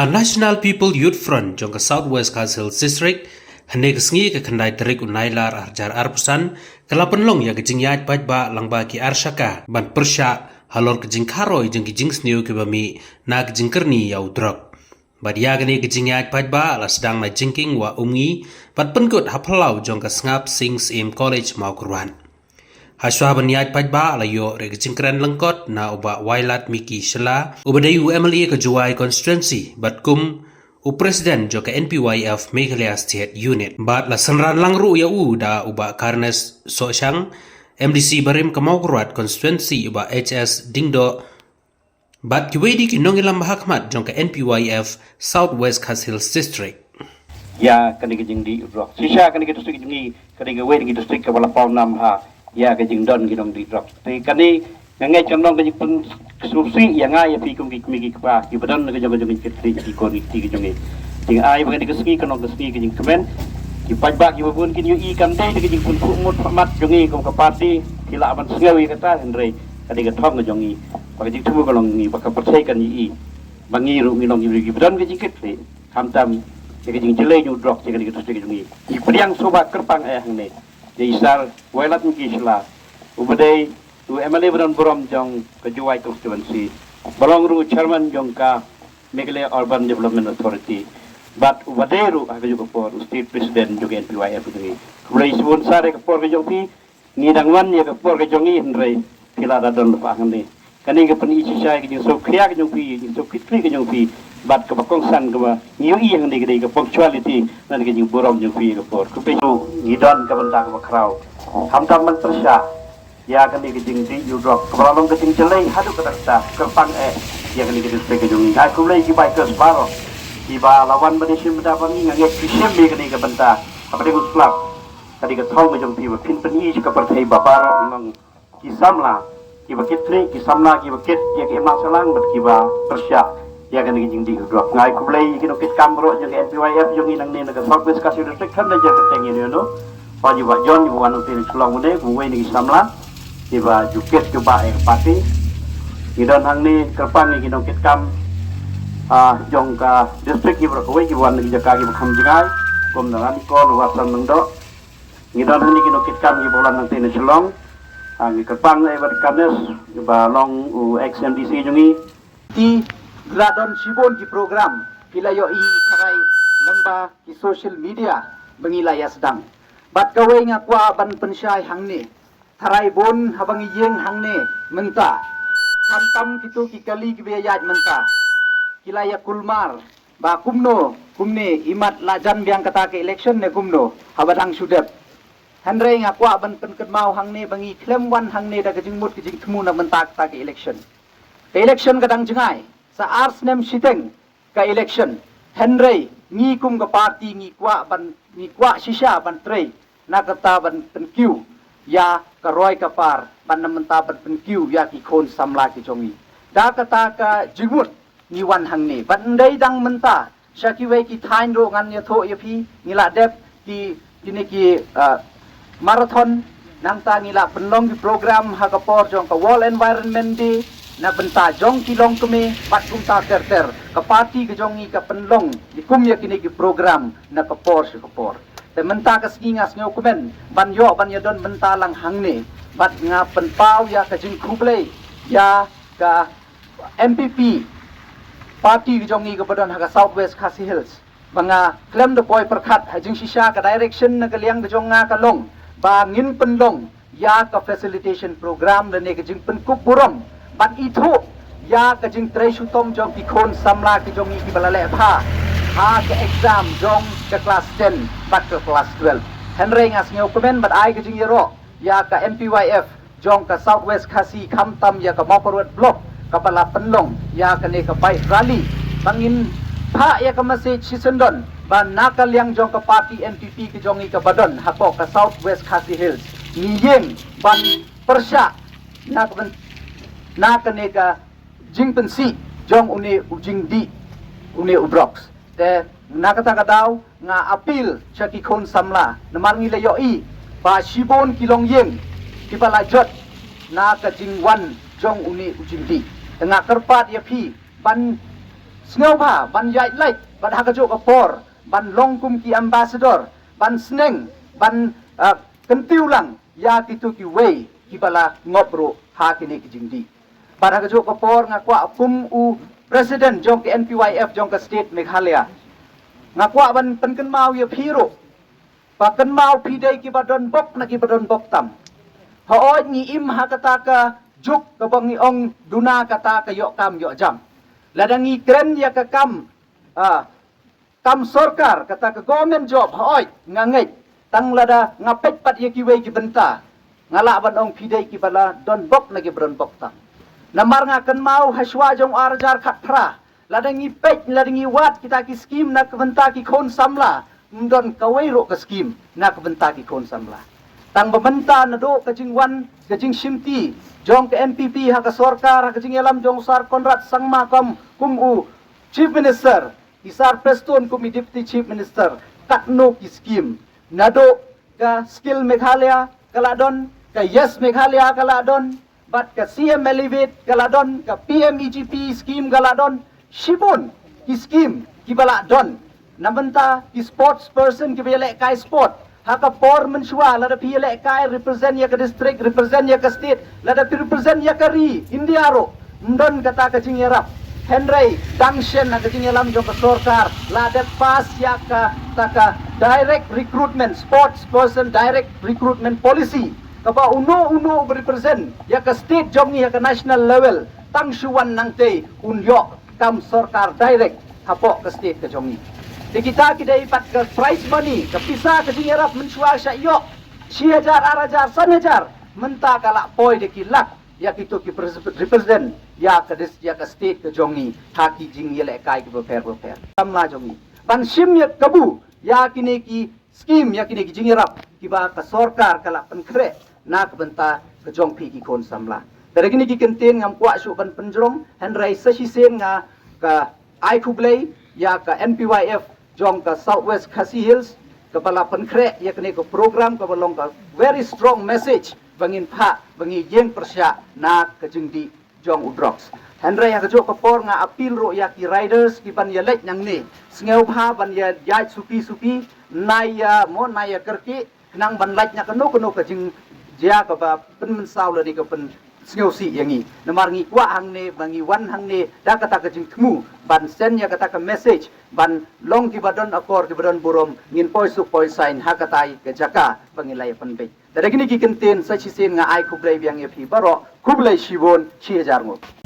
National People Youth Front jong ke Southwest Castle District hene kesengi ke kendai terik unailar arjar arpusan kelapan long ya kejing yat ba langba ki arshaka ban persya halor kejing karoi jeng kejing sniu ke bami na kejing kerni ya udrok badia gani kejing yat ba la sedang na jingking wa umgi bat penkut hapelau jong ke sengap sings im college mau kurwan Haswa baniat ba la yo re kejing keren lengkot na uba wailat miki shela ubadayu MLA ke Juwai constituency bat kum Presiden jo ke NPYF Meghalaya State Unit bat la senran langru ya da uba Karnes Sosyang MDC Barim Kemaukurat constituency uba HS Dingdo bat kiwedi ki nongilam bahakmat jo ke NPYF Southwest Castle District ya kani kejing di rock sisa kani kita strik jingi kani ke wedi kita strik ke wala pau nam ha ya kejing don gidong di rock te kani ngai condong kejing pun kesusi yang ai pi kum ki ki pa ki badan ke jong jong ki ti ko ni ti ki jong ting ai bagai di keski kanong keski kejing kemen ki pajba ki bun ki yu i kan dai kejing pun mut mat jong kum ke parti kila ban sengawi kata hendrei kadi ke thong jong i bagai di tumu kalong ni baka percaya kan i bangi ru ngilong ki badan kejing ki hamtam kejing jelai nyu drop kejing di keski jong i priang sobat kerpang hang ne isar wailat mi sila ubadai tu MLA Badan Borom jong ke Juwai constituency balong ru chairman jong ka Meghalaya Urban Development Authority bat ubadai ru aga juga por state president jong NPYF ni kulai subun sare ke por ke jong pi ngidang wan ya ke por ke jong i hendrei kila da don pa ngani kani ke pen isi sai ke jong so kria ke jong pi so kitri ke jong pi bat ke bakong san ke ba ngiu i yang ni ke punctuality nan ke jong borom jong pi ke por ku pe ngidon ke benda ke bakrau hamtam man tersya ya kani kejing di yudrok kebalong kejing jelai hadu ketakta kerpang ya kani kejing sepeke jungi aku mulai kibai ke sebaro kiba lawan bedesim bedapangi ngangek kisim bi kani ke benta apa dia kuslap tadi ke thong ke jong piba pin peni ke perthai babaro memang kisamla kiba kitri kisamla kiba kit ya ke masalang bet kiba persya ya kani kejing di yudrok ngai ku mulai kino kit kamro jong NPYF jungi nang ne ke Southwest kasih district kan aja ke tengi ni no Paji Pak John ibu anu tin sulang mude kuwe ni kisamla tiba juket coba pati idon hang ni kerpang ni kidong kitkam jong ka district ki berkuai ki wan ni jaka ki kham jingai kom dengan kon wasan mengdo idon hang ni kidong kitkam ki bolan nang tin selong ang kerpang ai ber kanes ba long XMDC jungi ti gradon sibon ki program kila yo i karai lamba ki social media bangilaya sedang bat kawe ngakwa ban pensyai hang ni Tarai bon habang iyeng hangne menta hantam kitu kikali kibiyayat menta kilaya kulmar ba kumno kumne imat lajan biang kata ke election ne kumno habadang sudep handre ngakwa ban penket mau hangne bangi klem wan hangne da kejing mut kejing temu na menta kata ke election kadang jengai sa ars nem siteng ka election handre ngi kum ka party ngi kwa shisha ban trei na kata ban penkiu ya karoi kapar ban menta ban penkiu ya ki kon samla ki jongi da kata ka jimut ni wan hang ni ban dai dang menta syaki we ki thain ro ngan ya tho ya phi ngila dep ki kini ki marathon nang ta ngila penlong ki program ha ka por jong ka wall environment di na benta jong ki long kumi bat kum ta ter ka party ki jongi ka penlong di kum ya kini ki program na ka por sy ka por te menta ka singas ngau kumen ban yo ban yadon menta lang hangne bat nga penpau ya ka jing kublei ya ka MPP party jongi ka badon ha ka Southwest Khasi Hills banga klem de boy perkhat ha jing shisha ka direction na ka liang de jong nga ka long ba ngin penlong ya ka facilitation program de ne ka jing penkup burom bat itu ya ka jing tre sutom jong ki khon samla ki jongi ki balale pha ha ke exam jong ke kelas 10 bat ke kelas 12 henry ngas ngeu komen bat ai ke jing yero ya ka NPYF jong ka Southwest Khasi Khamtam ya ka Maparwat block ka pala penlong ya ka ne ka bai rally bangin pha ya ka message sisendon ban nakal yang jong ka party NPP ke jongi ka badon hako ka Southwest Khasi Hills ngiyeng ban persya na ka ne ka jing pensi jong une ujing di une ubrox te nakata kadaw nga apil siya ki kon samla naman ngila yoi pa shibon kilong yeng kipala jot na ka jingwan jong uni ujindi nga kerpat ya phi ban Sngelba ban yai lait ban hakajo kapor ban longkum ki ambassador ban sneng ban kentiulang ya kitu ki wei ki bala ngopro ha kini ki jingdi ban hakajo kapor ngakwa kum u president jong ke NPYF jong ke state Meghalaya ngakwa ban penken mau ya phiro pa ken mau pidai ki badon bok na ki badon bok tam haoi ni im ha kata ka juk ka bangi ong duna kata ka yok kam yok jam ladangi kren ya ka kam kam sorkar kata ka government job haoi ngangai tang lada ngapet pat ya ki wei ki benta ngala ban ong pidai ki bala don bok na ki badon bok tam namar ngakan mau haswa jong arjar khat phra ladangi pet ladangi wat kita ki skim na kebenta ki khon samla don kawai ro ka skim na kebenta ki khon samla tang bementa na do ka jingwan ka jing simti jong ke NPP ha ka sorkar ha ka jing elam jong sar Konrad Sangma kum u chief minister isar preston kum deputy chief minister katno ki skim na do ka skill Meghalaya kaladon ka yes Meghalaya kaladon bat ka CM Elevate galadon ka PMEGP scheme galadon shibon ki scheme ki bala don namenta ki sports person ki bele kai sport haka por menshwa lada pile kai represent ya ka district represent ya ka state lada represent ya ka ri India ro ndon kata ka jingerap Henry Dangshen na ka jingelam jo ka sorkar lada pas ya ka taka direct recruitment sports person direct recruitment policy kaba uno represent ya ka state jong ni ya ka national level tang shuwan nangte unyo kam sorkar direct hapo ka state ka jong ni di kita kidai pat ka prize money ka pisa ka jingerap menshwa sya yo 6,000 arajar 1,000 menta kala poi de kilak ya kitu ki represent ya ka state ka jong ni haki jing yele kai ki beper tamla jong ni ban sim ya kabu ya kini ki scheme ya kini ki jingerap ki ba ka sorkar kala penkre nak benta ke jong pi ki kon samla dari kini ki kenten ngam kwa su ban penjrong henrai sashi sen nga ka ai kublai ya ka NPYF jong ka Southwest Khasi Hills kepala penkre ya kini ko program ka balong ka very strong message bangin pha bangi jeng persya nak ke jengdi jong udrox henrai ha ka jo kapor nga apil ro ya ki riders ki ban ya lek nang ni sngeu pha ban ya jai supi naya mo naya kerki nang ban lek nya kano ka jing dia ka ba pen mensau le ni ka pen sngeu si yang ni namar ngi kwa hang ne bangi wan hang ne da kata ka jing tmu ban sen ya kata ka message ban long ki badon akor ki badon burom ngin poi su poi sign ha kata ka jaka bangilai pen be da gini ki kenten sa chi sen nga ai kublai biang ye phi baro kublai shibon 6,000 ngo